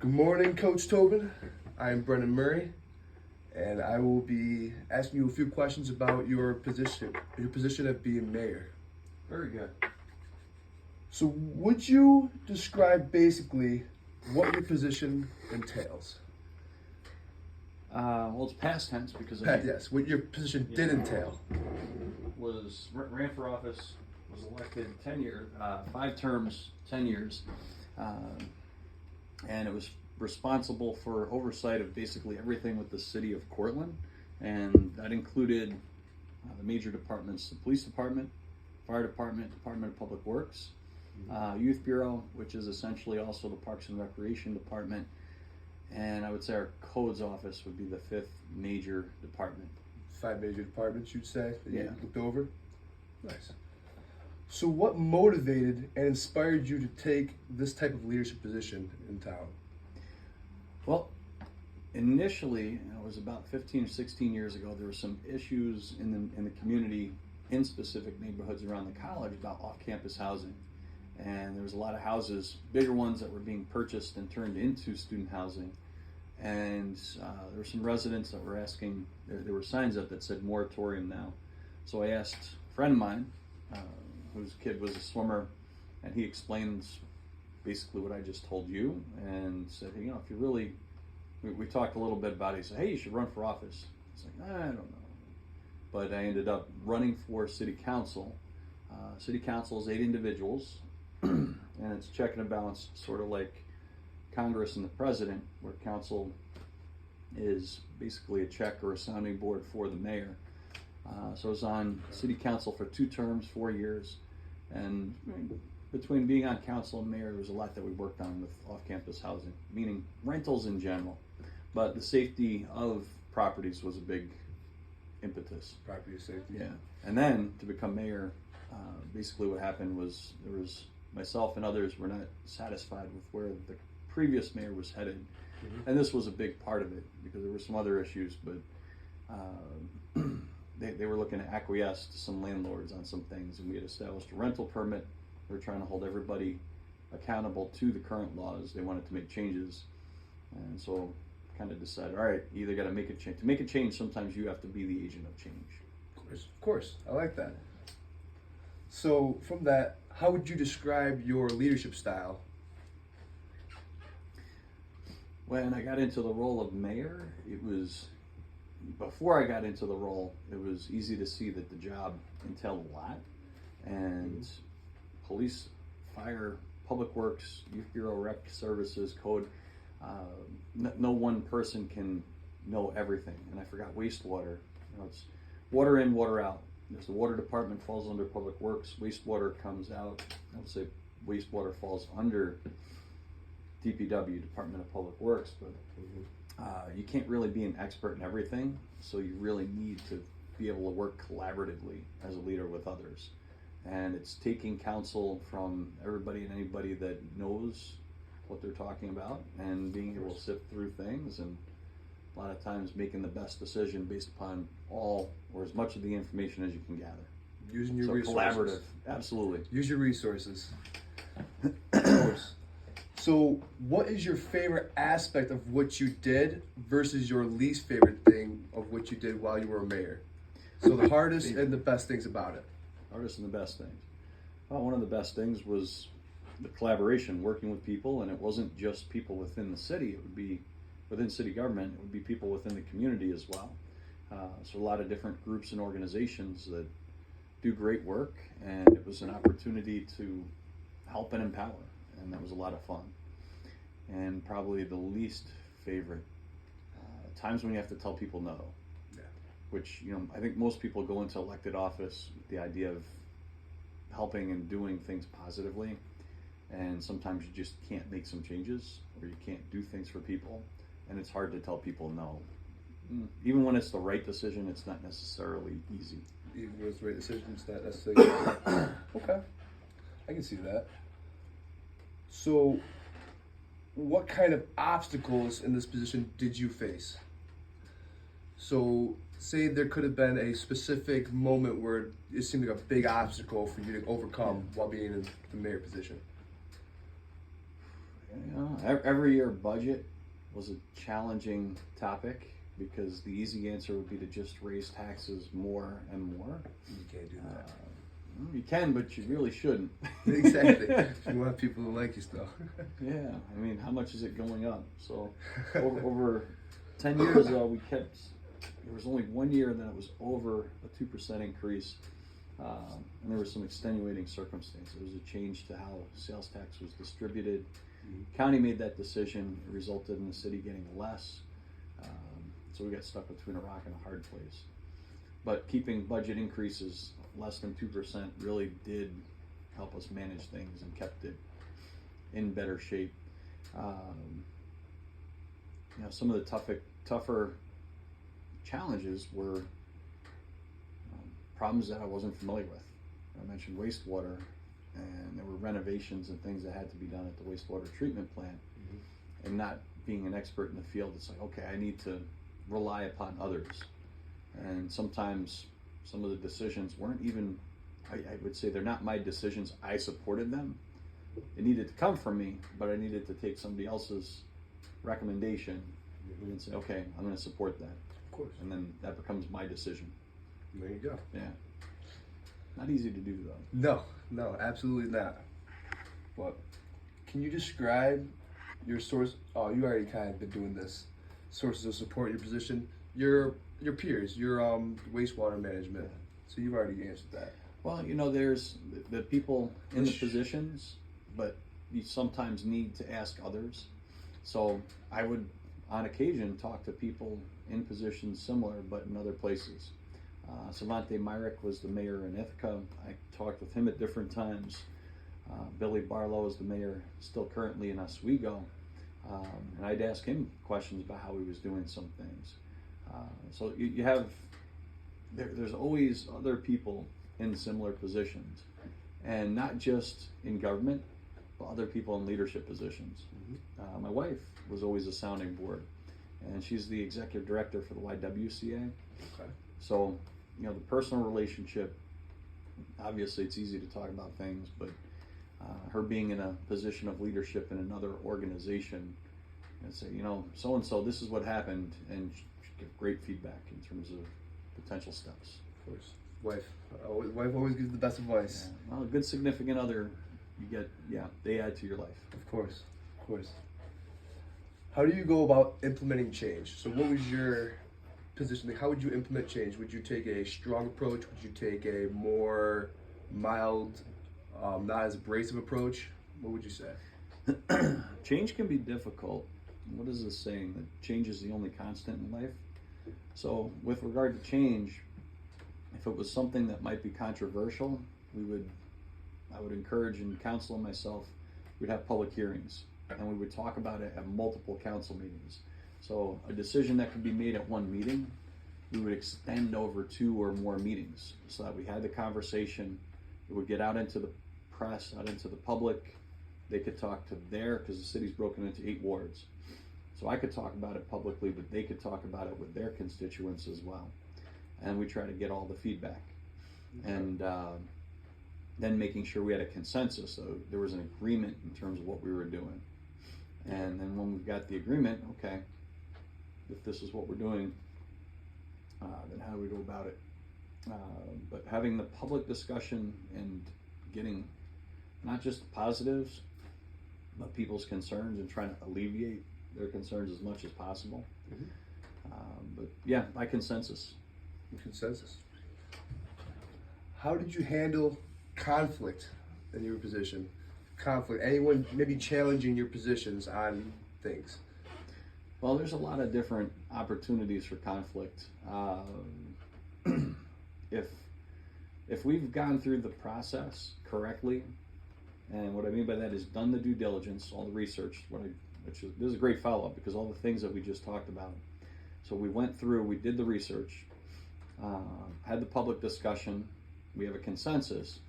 Good morning, Coach Tobin. I am Brendan Murray, and I will be asking you a few questions about your position of being mayor. Very good. So, would you describe basically what your position entails? Well, it's past tense because Yes, what your position did entail. ran for office, was elected 10 years, 5 terms, 10 years, and it was responsible for oversight of basically everything with the city of Cortland, and that included the major departments: the police department, fire department, Department of Public Works, youth bureau, which is essentially also the Parks and Recreation department, and I would say our codes office would be the 5th major department. 5 major departments, you'd say, that you Yeah. looked over? Nice. So what motivated and inspired you to take this type of leadership position in town? Well, initially, it was about 15 or 16 years ago, there were some issues in the community, in specific neighborhoods around the college, about off-campus housing. And there was a lot of houses, bigger ones, that were being purchased and turned into student housing. And there were some residents that were asking, there were signs up that said moratorium now. So I asked a friend of mine, whose kid was a swimmer, and he explained basically what I just told you, and said, hey, if you really, we talked a little bit about it. He said, hey, you should run for office. I was like, I don't know. But I ended up running for city council. City council is 8 individuals, and it's check and a balance, sort of like Congress and the president, where council is basically a check or a sounding board for the mayor. So I was on city council for 2 terms, 4 years, and between being on council and mayor, there was a lot that we worked on with off-campus housing, meaning rentals in general, but the safety of properties was a big impetus. Property safety. Yeah, and then to become mayor, basically what happened was there was myself and others were not satisfied with where the previous mayor was headed, and this was a big part of it because there were some other issues, but they were looking to acquiesce to some landlords on some things, and we had established a rental permit. We were trying to hold everybody accountable to the current laws. They wanted to make changes, and so kind of decided, all right, you either got to make a change. To make a change, sometimes you have to be the agent of change. Of course, I like that. So from that, how would you describe your leadership style? When I got into the role of mayor, before I got into the role, it was easy to see that the job entailed a lot, and police, fire, public works, youth bureau, rec services, code, no one person can know everything. And I forgot wastewater. It's water in, water out. There's the water department falls under public works. Wastewater comes out. I would say wastewater falls under DPW, Department of Public Works, but you can't really be an expert in everything, so you really need to be able to work collaboratively as a leader with others. And it's taking counsel from everybody and anybody that knows what they're talking about and being able to sift through things, and a lot of times making the best decision based upon all or as much of the information as you can gather. Using your resources. Collaborative, absolutely. Use your resources. Of course. So, what is your favorite aspect of what you did versus your least favorite thing of what you did while you were a mayor? So, the hardest and the best things about it. Hardest and the best things. Well, one of the best things was the collaboration, working with people, and it wasn't just people within the city. It would be within city government. It would be people within the community as well. So a lot of different groups and organizations that do great work, and it was an opportunity to help and empower, and that was a lot of fun. And probably the least favorite, times when you have to tell people no. Yeah. Which, I think most people go into elected office with the idea of helping and doing things positively, and sometimes you just can't make some changes, or you can't do things for people, and it's hard to tell people no. Even when it's the right decision, it's not necessarily easy. Even when it's the right decision, it's not necessarily Okay, I can see that. So, what kind of obstacles in this position did you face? So, say there could have been a specific moment where it seemed like a big obstacle for you to overcome while being in the mayor position. Every year budget was a challenging topic because the easy answer would be to just raise taxes more and more. You can't do that. You can, but you really shouldn't. Exactly. You want people to like you still. Yeah, I mean, how much is it going up? So over 10 years, we kept, there was only 1 year that it was over a 2% increase. And there were some extenuating circumstances. There was a change to how sales tax was distributed. County made that decision. It resulted in the city getting less. So we got stuck between a rock and a hard place. But keeping budget increases less than 2% really did help us manage things and kept it in better shape. Some of the tougher challenges were problems that I wasn't familiar with. I mentioned wastewater, and there were renovations and things that had to be done at the wastewater treatment plant. And not being an expert in the field, it's like, okay, I need to rely upon others. And sometimes some of the decisions weren't even, I would say they're not my decisions. I supported them. It needed to come from me, but I needed to take somebody else's recommendation and say, okay, I'm going to support that. Of course. And then that becomes my decision. There you go. Yeah. Not easy to do, though. No, absolutely not. But can you describe your source? Oh, you already kind of been doing this. Sources of support in your position. Your peers, your wastewater management. So you've already answered that. Well, there's the people in the positions, but you sometimes need to ask others. So I would, on occasion, talk to people in positions similar, but in other places. Savante Myrick was the mayor in Ithaca. I talked with him at different times. Billy Barlow is the mayor still currently in Oswego. And I'd ask him questions about how he was doing some things. So you have, there's always other people in similar positions, and not just in government, but other people in leadership positions. My wife was always a sounding board, and she's the executive director for the YWCA. Okay. So, the personal relationship, obviously it's easy to talk about things, but her being in a position of leadership in another organization, and say, so-and-so, this is what happened, and she'd give great feedback in terms of potential steps. Of course. Wife always gives the best advice. Yeah. Well, a good significant other, you get, they add to your life. Of course. How do you go about implementing change? So what was your position? How would you implement change? Would you take a strong approach? Would you take a more mild, not as abrasive approach? What would you say? Change can be difficult. What is this saying? That change is the only constant in life? So with regard to change, if it was something that might be controversial, I would encourage and counsel and myself, we'd have public hearings, and we would talk about it at multiple council meetings. So a decision that could be made at one meeting, we would extend over 2 or more meetings so that we had the conversation. It would get out into the press, out into the public. They could talk to because the city's broken into 8 wards. So I could talk about it publicly, but they could talk about it with their constituents as well. And we try to get all the feedback. Okay. And then making sure we had a consensus, so there was an agreement in terms of what we were doing. And then when we got the agreement, okay, if this is what we're doing, then how do we go about it? But having the public discussion and getting not just the positives, but people's concerns and trying to alleviate their concerns as much as possible. But yeah, by consensus. Consensus. How did you handle conflict in your position? Conflict. Anyone maybe challenging your positions on things? Well, there's a lot of different opportunities for conflict. If we've gone through the process correctly, and what I mean by that is done the due diligence, all the research, this is a great follow-up because all the things that we just talked about. So we went through, we did the research, had the public discussion, we have a consensus.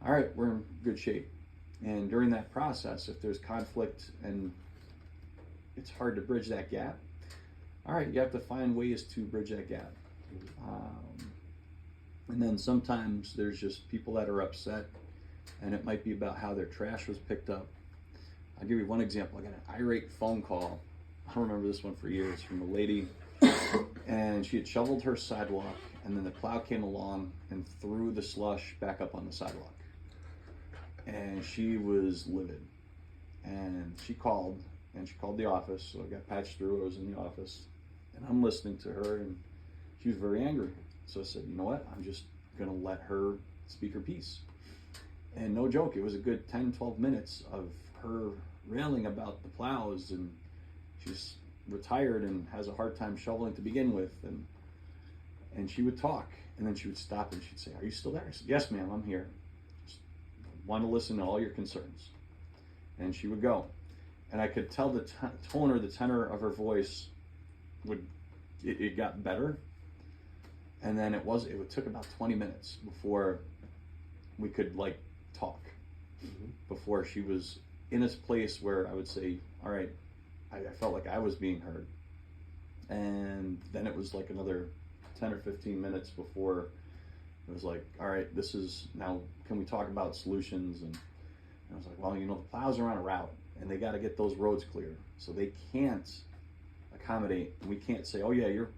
All right, we're in good shape. And during that process, if there's conflict and it's hard to bridge that gap, all right, you have to find ways to bridge that gap. And then sometimes there's just people that are upset, and it might be about how their trash was picked up. I'll give you one example. I got an irate phone call. I remember this one for years, from a lady, and she had shoveled her sidewalk, and then the plow came along and threw the slush back up on the sidewalk. And she was livid. And she called the office, so I got patched through. I was in the office, and I'm listening to her, and she was very angry. So I said, you know what, I'm just going to let her speak her piece. And no joke, it was a good 10, 12 minutes of her railing about the plows, and she's retired and has a hard time shoveling to begin with, and she would talk, and then she would stop and she'd say, are you still there? I said, yes, ma'am, I'm here. Just want to listen to all your concerns. And she would go. And I could tell the tone or the tenor of her voice it got better. And then it took about 20 minutes before we could like talk. Mm-hmm. Before she was in this place where I would say, all right, I felt like I was being heard. And then it was like another 10 or 15 minutes before it was like, all right, this is now, can we talk about solutions? And I was like, well, you know, the plows are on a route and they got to get those roads clear. So they can't accommodate, we can't say, oh yeah, your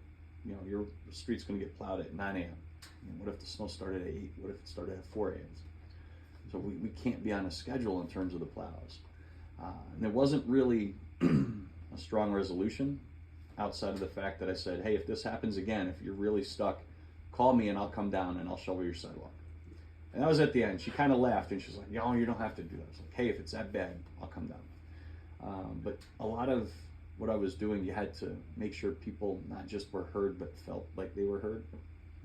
street's going to get plowed at 9 a.m. You know, what if the snow started at 8? What if it started at 4 a.m.? So we can't be on a schedule in terms of the plows. And there wasn't really a strong resolution outside of the fact that I said, hey, if this happens again, if you're really stuck, call me and I'll come down and I'll shovel your sidewalk. And that was at the end. She kind of laughed and she's like, no, you don't have to do that. I was like, hey, if it's that bad, I'll come down. But a lot of what I was doing, you had to make sure people not just were heard, but felt like they were heard.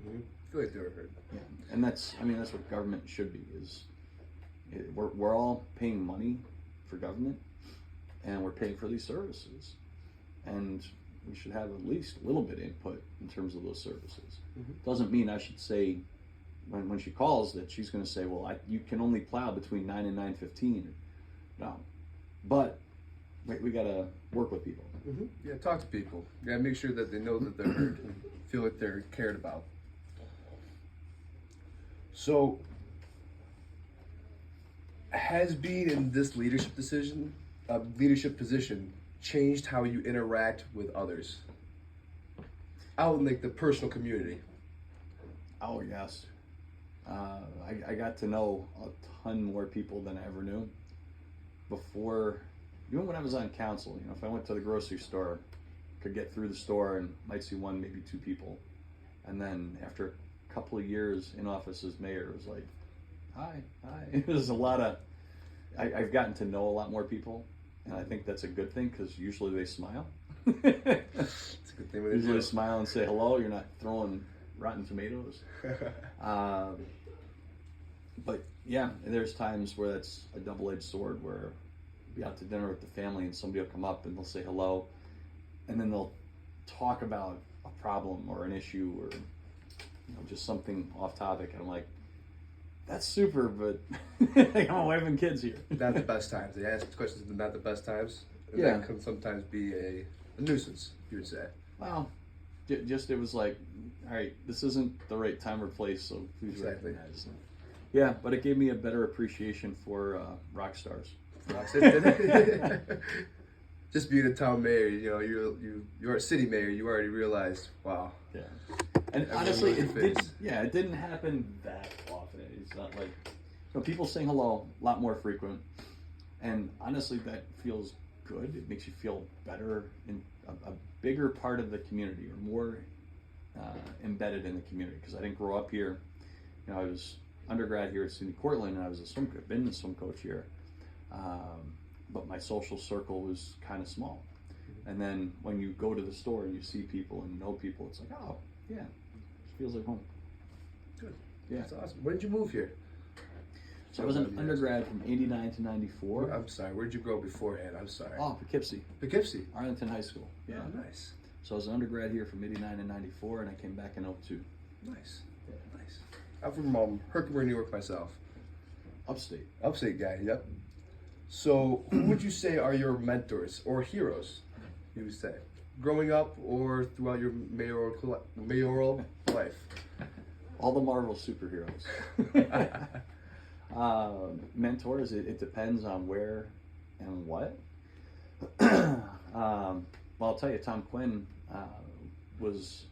Mm-hmm. Feel like they were heard. Yeah, and that's what government should be. We're all paying money for government, and we're paying for these services, and we should have at least a little bit of input in terms of those services. Mm-hmm. Doesn't mean I should say when she calls that she's going to say, well, you can only plow between 9 and 9:15. No, but we got to work with people. Mm-hmm. Yeah, talk to people. Yeah, make sure that they know that they're heard and feel like they're cared about. So, has being in this leadership position changed how you interact with others out in like the personal community? Oh yes, I got to know a ton more people than I ever knew before. Even when I was on council, you know, if I went to the grocery store, could get through the store and might see one, maybe two people, and then after a couple of years in office as mayor, it was like, hi. It was a lot of. I've gotten to know a lot more people, and I think that's a good thing because usually they smile. It's a good thing when they usually do. Smile and say hello. You're not throwing rotten tomatoes. But yeah, there's times where that's a double-edged sword where you'll be out to dinner with the family and somebody will come up and they'll say hello, and then they'll talk about a problem or an issue or just something off topic, and I'm like, that's super, but I'm wife and kids here. Not the best times. They ask questions, but not the best times. And yeah, that can sometimes be a nuisance, you would say. Well, just it was like, all right, this isn't the right time or place, so please Exactly. recognize. Yeah, but it gave me a better appreciation for rock stars. Just being a town mayor, you're a city mayor. You already realized, wow. Yeah, and honestly, it didn't happen that often. It's not like people saying hello a lot more frequent, and honestly, that feels good. It makes you feel better in a bigger part of the community, or more embedded in the community. Because I didn't grow up here. I was undergrad here at SUNY Cortland, and I was been a swim coach here. But my social circle was kind of small. And then when you go to the store and you see people and know people, it's like, oh, yeah, it feels like home. Good. Yeah. That's awesome. When did you move here? So I was an undergrad from 89 to 94. I'm sorry, where did you go beforehand? I'm sorry. Oh, Poughkeepsie. Poughkeepsie? Arlington High School. Yeah. Oh, nice. So I was an undergrad here from 89 to 94, and I came back in 02. Nice. Yeah. Nice. I'm from Herkimer, New York myself. Upstate. Upstate guy, yep. So, who would you say are your mentors or heroes, you would say, growing up or throughout your mayoral life? All the Marvel superheroes. Mentors, it depends on where and what? Well, I'll tell you, Tom Quinn was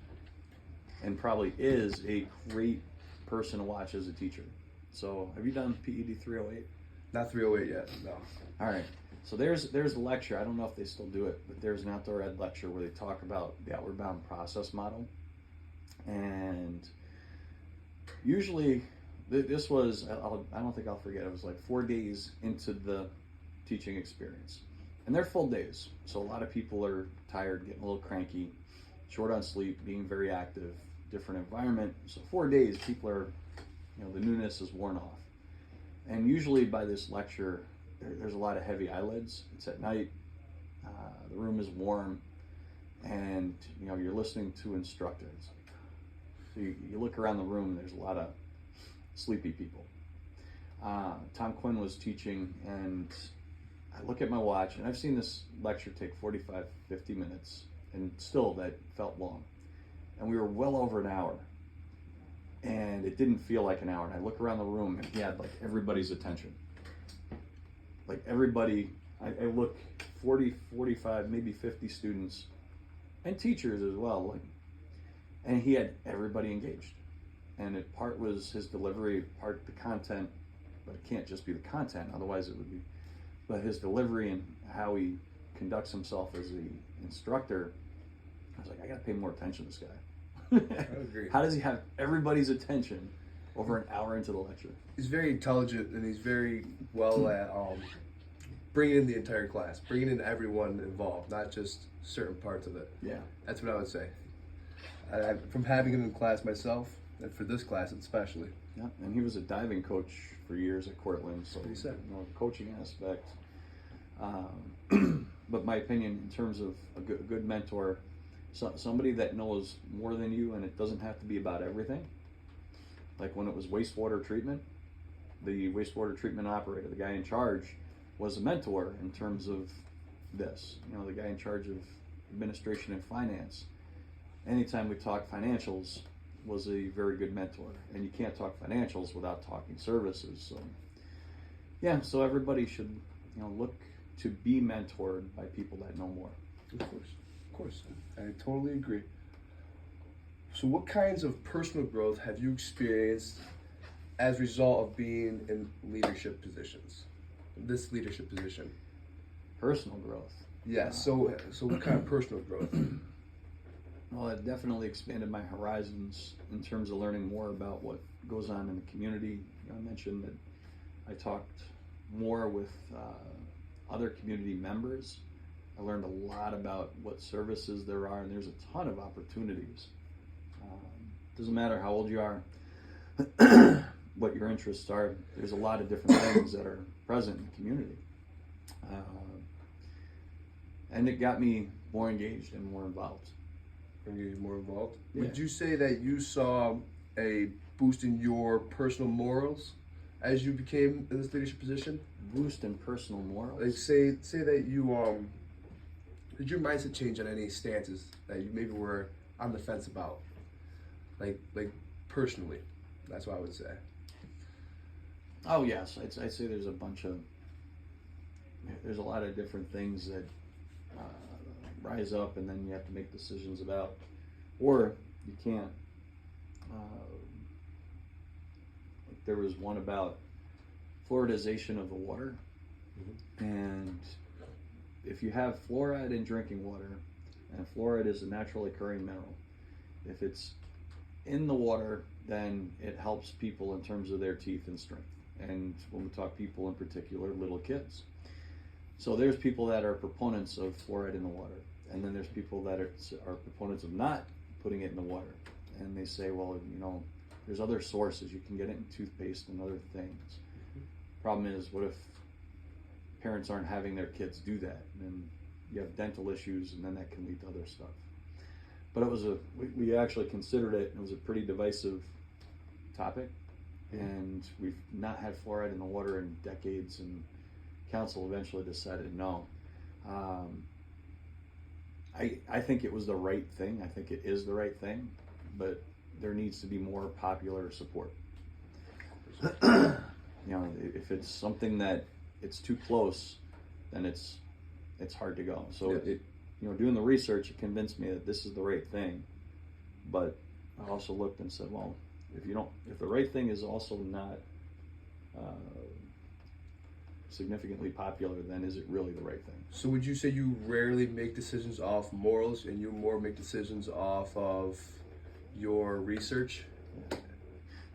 and probably is a great person to watch as a teacher. So have you done PED 308? Not 308 yet, no. All right. So there's a lecture. I don't know if they still do it, but there's an outdoor ed lecture where they talk about the outward bound process model. And usually, this was, I don't think I'll forget, it was like 4 days into the teaching experience. And they're full days. So a lot of people are tired, getting a little cranky, short on sleep, being very active, different environment. So 4 days, people are, the newness is worn off. And usually by this lecture, there's a lot of heavy eyelids. It's at night, the room is warm, and you're listening to instructors. So you look around the room, there's a lot of sleepy people. Tom Quinn was teaching, and I look at my watch, and I've seen this lecture take 45, 50 minutes, and still that felt long. And we were well over an hour, and it didn't feel like an hour. And I look around the room, and he had like everybody's attention. Like everybody, I look 40, 45, maybe 50 students, and teachers as well. And he had everybody engaged. And part was his delivery, part the content, but it can't just be the content, otherwise it would be. But his delivery and how he conducts himself as the instructor, I was like, I gotta pay more attention to this guy. I agree. How does he have everybody's attention over an hour into the lecture? He's very intelligent, and he's very well at bringing in the entire class, bringing in everyone involved, not just certain parts of it. Yeah. That's what I would say. From having him in class myself, and for this class especially. Yeah, and he was a diving coach for years at Cortland, so What he said. Coaching aspect. But my opinion, in terms of a good mentor, somebody that knows more than you, and it doesn't have to be about everything. Like when it was wastewater treatment, the wastewater treatment operator, the guy in charge, was a mentor in terms of this. The guy in charge of administration and finance. Anytime we talk financials, was a very good mentor. And you can't talk financials without talking services. So, yeah, so everybody should, look to be mentored by people that know more. Of course, I totally agree. So what kinds of personal growth have you experienced as a result of being in leadership positions? This leadership position? Personal growth. Yeah, so what kind of personal growth? Well, it definitely expanded my horizons in terms of learning more about what goes on in the community. I mentioned that I talked more with other community members. I learned a lot about what services there are, and there's a ton of opportunities. Doesn't matter how old you are, what your interests are, there's a lot of different things that are present in the community. And it got me more engaged and more involved. More involved. Yeah. Would you say that you saw a boost in your personal morals as you became in this leadership position? Boost in personal morals? Like say that you did your mindset change on any stances that you maybe were on the fence about? Like personally. That's what I would say. Oh yes, I'd say there's a lot of different things that rise up, and then you have to make decisions about, or you can't. Like there was one about fluoridization of the water, and if you have fluoride in drinking water, and fluoride is a naturally occurring mineral, if it's in the water, then it helps people in terms of their teeth and strength. And when we talk people in particular, little kids. So there's people that are proponents of fluoride in the water, and then there's people that are proponents of not putting it in the water. And they say, well, there's other sources. You can get it in toothpaste and other things. Problem is, what if parents aren't having their kids do that? And you have dental issues, and then that can lead to other stuff. But it was we actually considered it, and it was a pretty divisive topic. And we've not had fluoride in the water in decades, and council eventually decided no. I think it was the right thing. I think it is the right thing, but there needs to be more popular support. If it's something that it's too close, then it's hard to go. So Yes. doing the research, it convinced me that this is the right thing. But I also looked and said, well, if the right thing is also not significantly popular, then is it really the right thing? So would you say you rarely make decisions off morals and you more make decisions off of your research?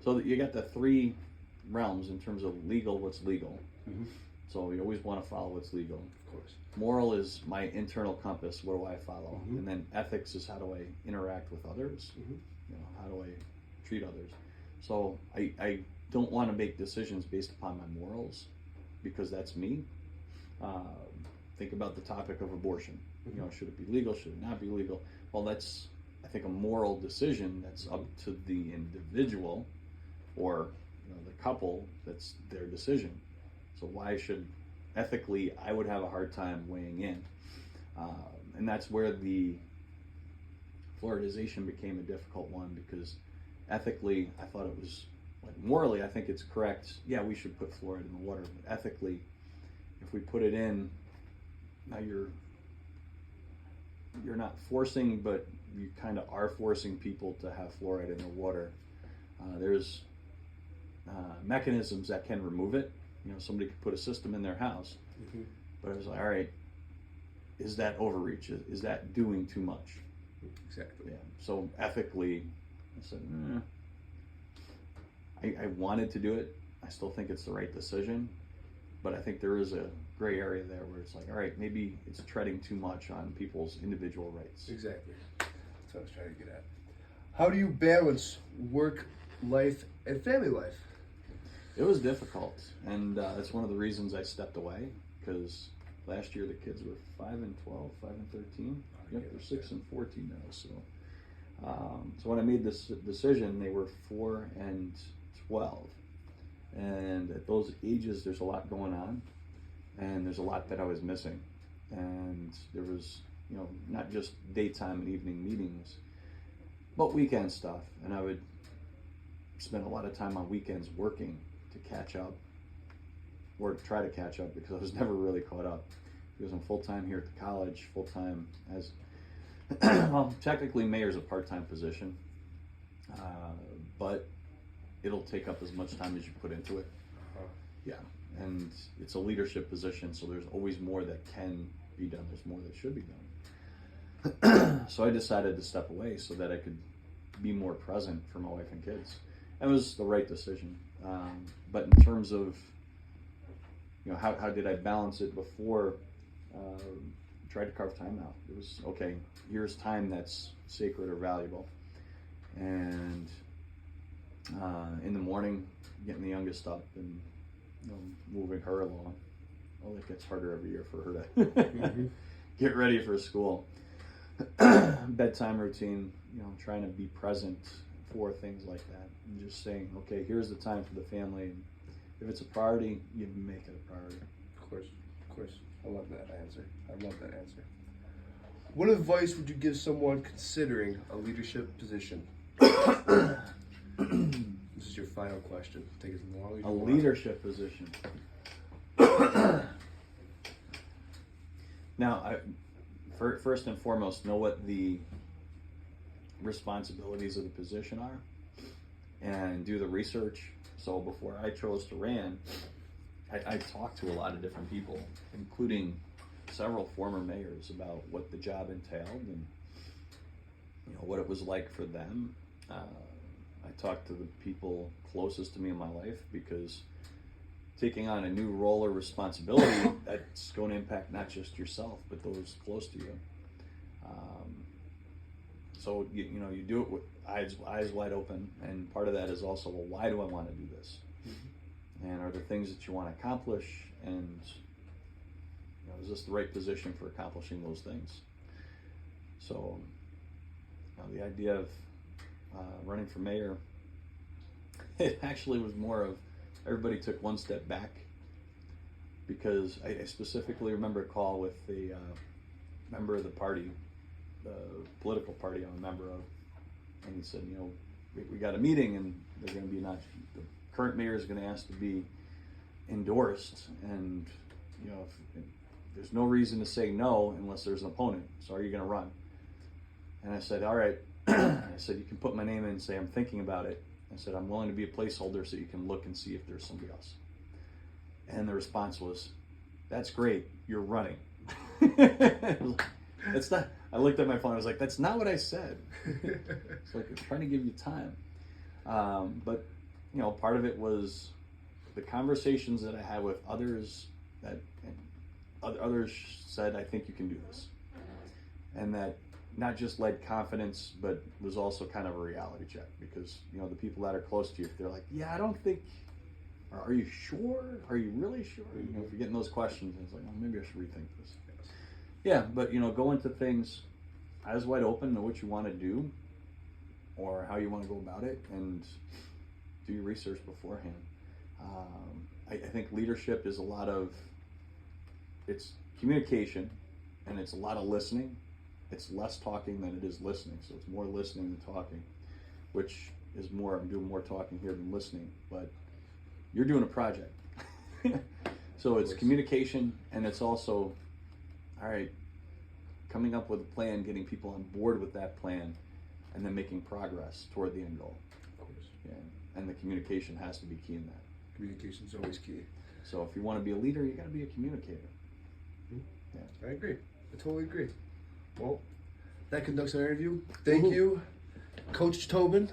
So you got the three realms in terms of legal, what's legal. Mm-hmm. So you always want to follow what's legal. Of course. Moral is my internal compass. What do I follow? Mm-hmm. And then ethics is how do I interact with others? Mm-hmm. How do I treat others? So I don't want to make decisions based upon my morals, because that's me. Think about the topic of abortion. Mm-hmm. Should it be legal? Should it not be legal? Well, that's, I think, a moral decision that's up to the individual or the couple. That's their decision. So why should, ethically, I would have a hard time weighing in. And that's where the fluoridization became a difficult one, because ethically, I thought it was, morally, I think it's correct. Yeah, we should put fluoride in the water. But ethically, if we put it in, now you're not forcing, but you kind of are forcing people to have fluoride in their water. There's mechanisms that can remove it. Somebody could put a system in their house. Mm-hmm. But I was like, all right, is that overreach? Is that doing too much? Exactly. Yeah. So ethically, I said, I wanted to do it. I still think it's the right decision, but I think there is a gray area there where it's like, all right, maybe it's treading too much on people's individual rights. Exactly. That's what I was trying to get at. How do you balance work life and family life? It was difficult, and that's one of the reasons I stepped away, because last year the kids were 5 and 12, 5 and 13. Yep, they're 6 and 14 now. So when I made this decision, they were 4 and 12, and at those ages, there's a lot going on, and there's a lot that I was missing, and there was not just daytime and evening meetings, but weekend stuff, and I would spend a lot of time on weekends working to catch up, or try to catch up, because I was never really caught up, because I'm full-time here at the college, full-time as well, technically mayor's a part-time position, but it'll take up as much time as you put into it. Uh-huh. Yeah, and it's a leadership position, so there's always more that can be done, there's more that should be done. So I decided to step away so that I could be more present for my wife and kids. It was the right decision. But in terms of, how did I balance it before? Tried to carve time out. It was, okay, here's time that's sacred or valuable. And in the morning, getting the youngest up and moving her along. Oh, it gets harder every year for her to Mm-hmm. get ready for school. Bedtime routine, trying to be present for things like that. And just saying, okay, here's the time for the family. And if it's a priority, you make it a priority. Of course. I love that answer. What advice would you give someone considering a leadership position? This is your final question. Take as long as you A want. leadership position. Now, first and foremost, know what the responsibilities of the position are, and do the research. So before I chose to run, I talked to a lot of different people, including several former mayors, about what the job entailed and what it was like for them. I talked to the people closest to me in my life, because taking on a new role or responsibility, that's going to impact not just yourself, but those close to you. So you do it with eyes wide open, and part of that is also, well, why do I want to do this? Mm-hmm. And are there things that you want to accomplish? And is this the right position for accomplishing those things? So the idea of running for mayor, it actually was more of, everybody took one step back, because I specifically remember a call with the member of the party, the political party I'm a member of, and he said, we got a meeting, and they're going to be the current mayor is going to ask to be endorsed, and there's no reason to say no unless there's an opponent. So are you going to run? And I said, all right. I said, you can put my name in and say, I'm thinking about it. I said, I'm willing to be a placeholder so you can look and see if there's somebody else. And the response was, that's great, you're running. That's not, I looked at my phone, I was like, that's not what I said. It's like, I'm trying to give you time. But, you know, part of it was the conversations that I had with others that others said, I think you can do this. And that not just led confidence, but was also kind of a reality check, because, you know, the people that are close to you, if they're like, yeah, I don't think, are you sure? Are you really sure? You know, if you're getting those questions, it's like, oh, maybe I should rethink this. Yeah, but, you know, go into things eyes wide open, know what you want to do or how you want to go about it, and do your research beforehand. I think leadership is a lot of, it's communication, and it's a lot of listening. It's less talking than it is listening, so it's more listening than talking, which is more, I'm doing more talking here than listening, but you're doing a project. So it's communication, and it's also, all right, coming up with a plan, getting people on board with that plan, and then making progress toward the end goal. Of course. Yeah, and the communication has to be key in that. Communication's always key. So if you want to be a leader, you got to be a communicator. Yeah, I agree. I totally agree. Well, that conducts our interview. Thank you, Coach Tobin.